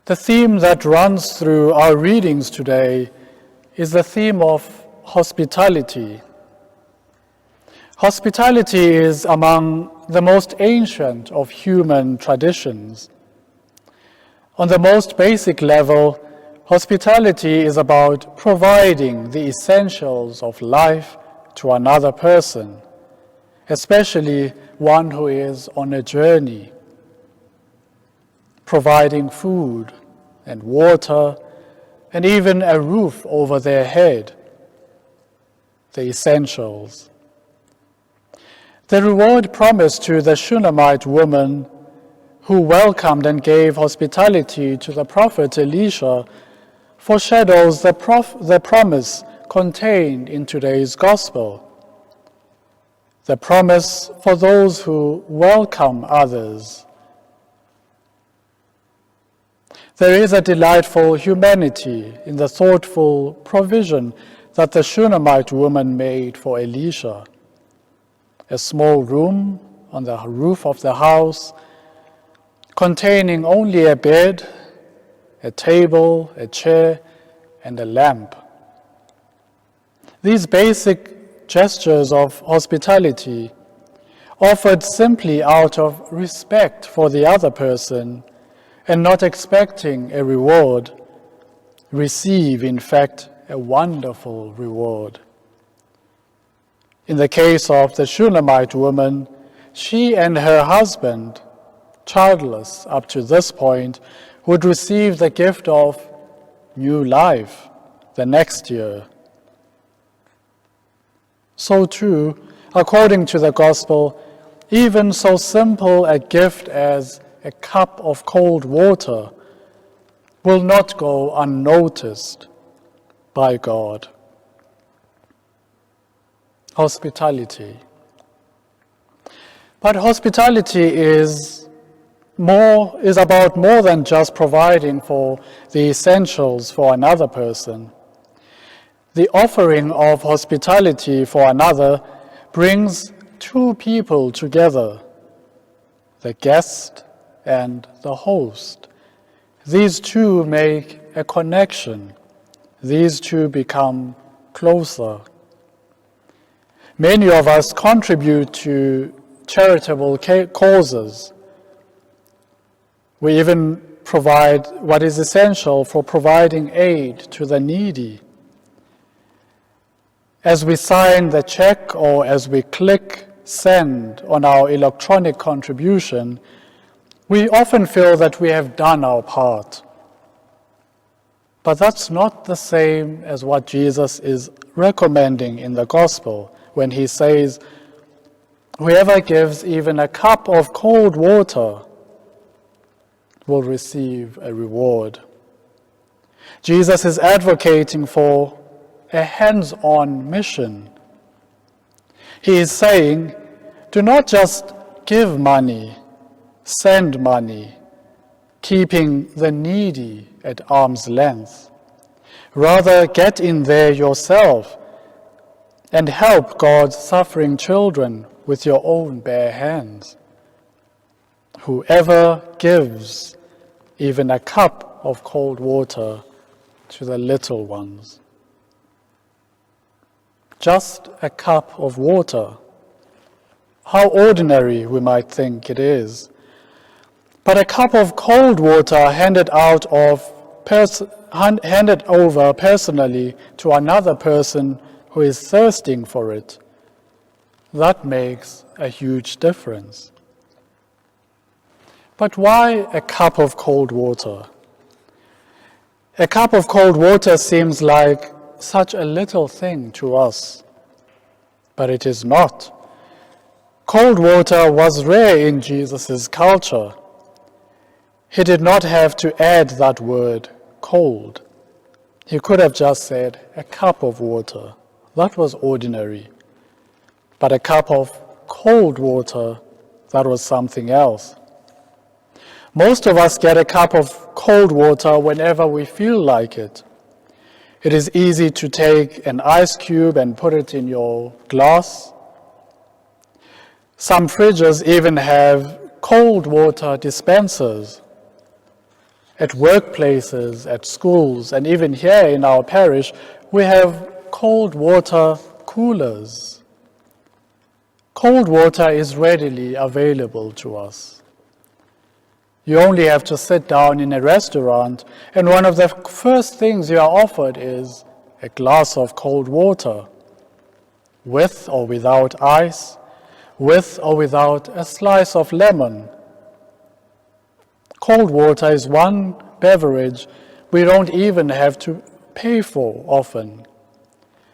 The theme that runs through our readings today is the theme of hospitality. Hospitality is among the most ancient of human traditions. On the most basic level, hospitality is about providing the essentials of life to another person, especially one who is on a journey. Providing food and water and even a roof over their head, the essentials. The reward promised to the Shunammite woman who welcomed and gave hospitality to the prophet Elisha foreshadows the promise contained in today's gospel. The promise for those who welcome others. There is a delightful humanity in the thoughtful provision that the Shunammite woman made for Elisha. A small room on the roof of the house, containing only a bed, a table, a chair, and a lamp. These basic gestures of hospitality, offered simply out of respect for the other person and not expecting a reward, receive, in fact, a wonderful reward. In the case of the Shunammite woman, she and her husband, childless up to this point, would receive the gift of new life the next year. So too, according to the gospel, even so simple a gift as a cup of cold water will not go unnoticed by God. Hospitality. But hospitality is about more than just providing for the essentials for another person. The offering of hospitality for another brings two people together, the guest and the host. These two make a connection. These two become closer. Many of us contribute to charitable causes. We even provide what is essential for providing aid to the needy. As we sign the check or as we click send on our electronic contribution, we often feel that we have done our part. But that's not the same as what Jesus is recommending in the gospel when he says, whoever gives even a cup of cold water will receive a reward. Jesus is advocating for a hands-on mission. He is saying, do not just give money, send money, keeping the needy at arm's length. Rather, get in there yourself and help God's suffering children with your own bare hands. Whoever gives even a cup of cold water to the little ones. Just a cup of water. How ordinary we might think it is. But a cup of cold water handed over personally to another person who is thirsting for it, that makes a huge difference. But why a cup of cold water? A cup of cold water seems like such a little thing to us, but it is not. Cold water was rare in Jesus' culture. He did not have to add that word, cold. He could have just said a cup of water. That was ordinary. But a cup of cold water, that was something else. Most of us get a cup of cold water whenever we feel like it. It is easy to take an ice cube and put it in your glass. Some fridges even have cold water dispensers. At workplaces, at schools, and even here in our parish, we have cold water coolers. Cold water is readily available to us. You only have to sit down in a restaurant, and one of the first things you are offered is a glass of cold water, with or without ice, with or without a slice of lemon. Cold water is one beverage we don't even have to pay for often.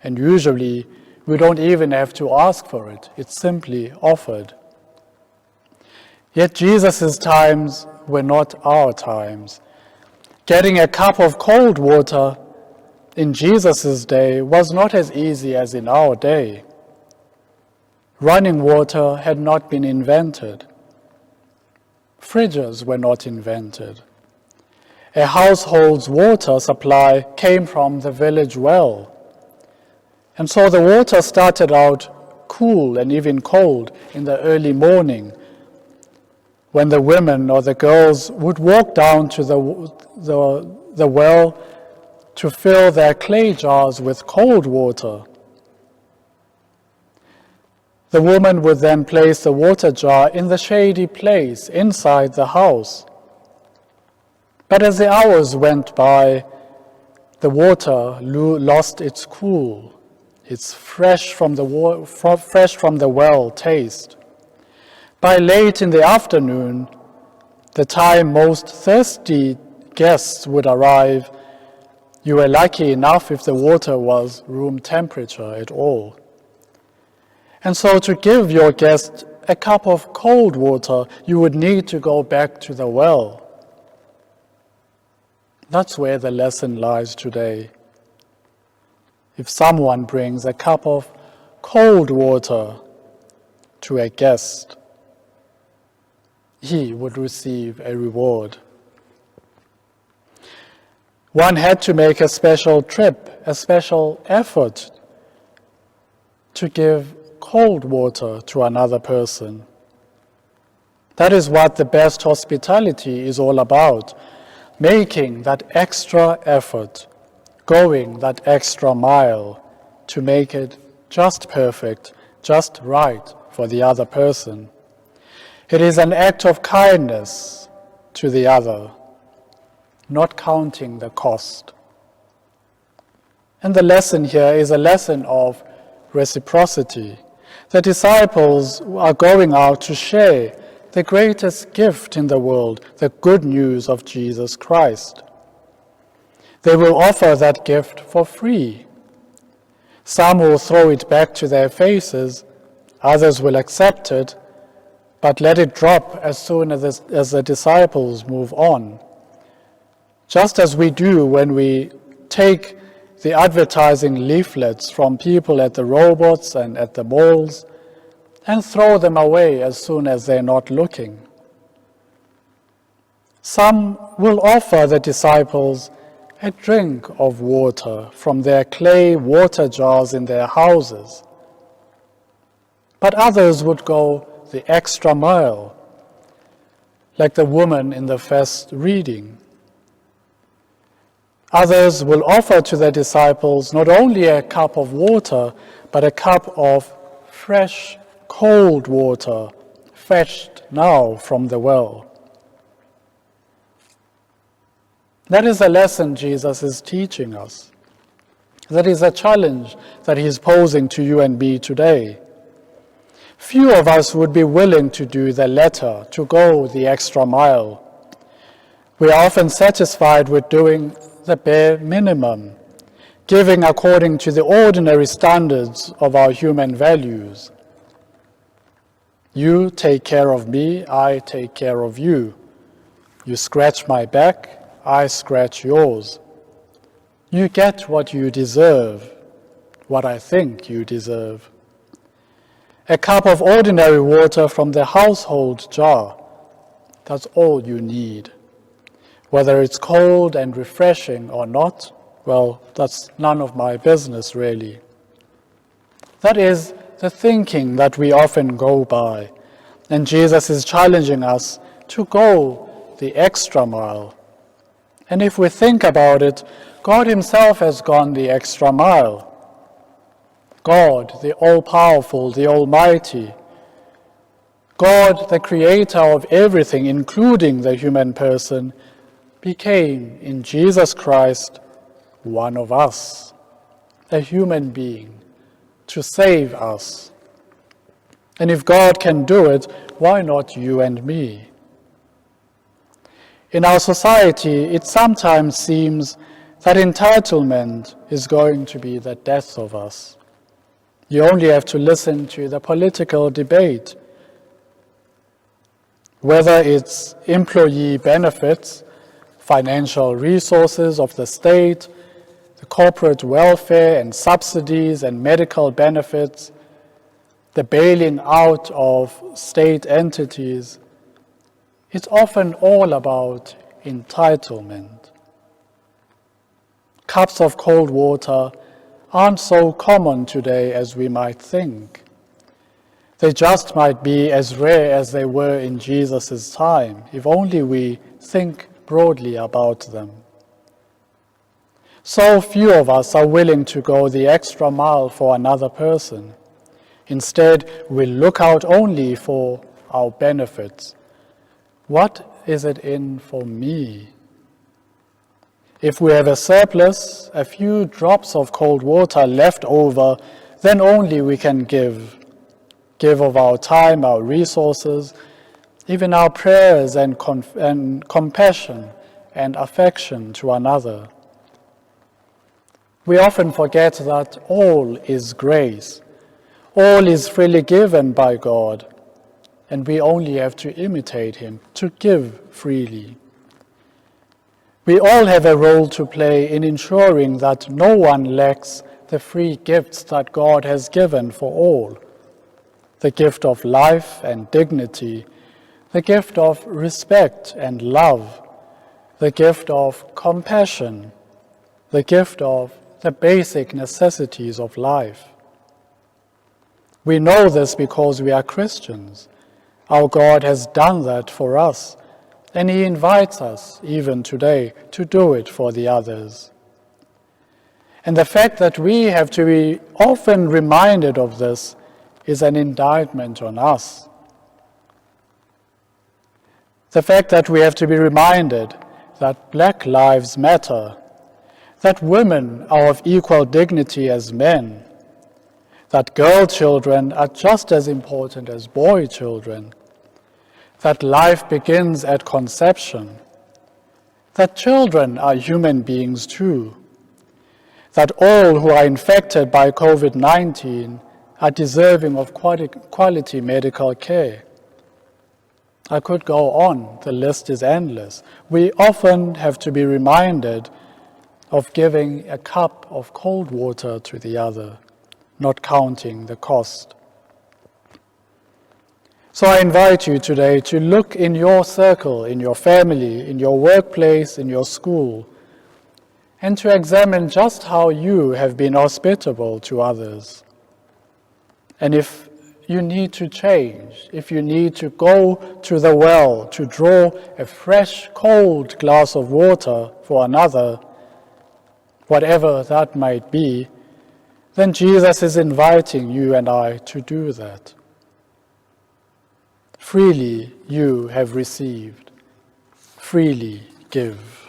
And usually, we don't even have to ask for it. It's simply offered. Yet Jesus' times were not our times. Getting a cup of cold water in Jesus' day was not as easy as in our day. Running water had not been invented. Fridges were not invented. A household's water supply came from the village well. And so the water started out cool and even cold in the early morning, when the women or the girls would walk down to the well to fill their clay jars with cold water. The woman would then place the water jar in the shady place inside the house. But as the hours went by, the water lost its cool, its fresh from the well taste. By late in the afternoon, the time most thirsty guests would arrive, you were lucky enough if the water was room temperature at all. And so to give your guest a cup of cold water, you would need to go back to the well. That's where the lesson lies today. If someone brings a cup of cold water to a guest, he would receive a reward. One had to make a special trip, a special effort to give cold water to another person. That is what the best hospitality is all about. Making that extra effort, going that extra mile to make it just perfect, just right for the other person. It is an act of kindness to the other, not counting the cost. And the lesson here is a lesson of reciprocity. The disciples are going out to share the greatest gift in the world, the good news of Jesus Christ. They will offer that gift for free. Some will throw it back to their faces, others will accept it, but let it drop as soon as the disciples move on. Just as we do when we take the advertising leaflets from people at the robots and at the malls and throw them away as soon as they're not looking. Some will offer the disciples a drink of water from their clay water jars in their houses. But others would go the extra mile, like the woman in the first reading. Others will offer to their disciples not only a cup of water, but a cup of fresh, cold water, fetched now from the well. That is a lesson Jesus is teaching us. That is a challenge that he is posing to you and me today. Few of us would be willing to do the latter, to go the extra mile. We are often satisfied with doing the bare minimum, giving according to the ordinary standards of our human values. You take care of me, I take care of you. You scratch my back, I scratch yours. You get what you deserve, what I think you deserve. A cup of ordinary water from the household jar, that's all you need. Whether it's cold and refreshing or not, well, that's none of my business really. That is the thinking that we often go by, and Jesus is challenging us to go the extra mile, And if we think about it, God himself has gone the extra mile. God, the all-powerful, the almighty, God, the creator of everything, including the human person, became in Jesus Christ one of us, a human being, to save us. And if God can do it, why not you and me? In our society, it sometimes seems that entitlement is going to be the death of us. You only have to listen to the political debate, whether it's employee benefits, financial resources of the state, the corporate welfare and subsidies and medical benefits, the bailing out of state entities. It's often all about entitlement. Cups of cold water aren't so common today as we might think. They just might be as rare as they were in Jesus' time, if only we think broadly about them. So few of us are willing to go the extra mile for another person. Instead, we look out only for our benefits. What is it in for me? If we have a surplus, a few drops of cold water left over, then only we can give of our time, our resources, even our prayers and compassion and affection to another. We often forget that all is grace, all is freely given by God, and we only have to imitate him, to give freely. We all have a role to play in ensuring that no one lacks the free gifts that God has given for all. The gift of life and dignity, the gift of respect and love, the gift of compassion, the gift of the basic necessities of life. We know this because we are Christians. Our God has done that for us, and he invites us, even today, to do it for the others. And the fact that we have to be often reminded of this is an indictment on us. The fact that we have to be reminded that Black lives matter, that women are of equal dignity as men, that girl children are just as important as boy children, that life begins at conception, that children are human beings too, that all who are infected by COVID-19 are deserving of quality medical care. I could go on, the list is endless. We often have to be reminded of giving a cup of cold water to the other, not counting the cost. So I invite you today to look in your circle, in your family, in your workplace, in your school, and to examine just how you have been hospitable to others. And if you need to change, if you need to go to the well to draw a fresh, cold glass of water for another, whatever that might be, then Jesus is inviting you and I to do that. Freely you have received, freely give.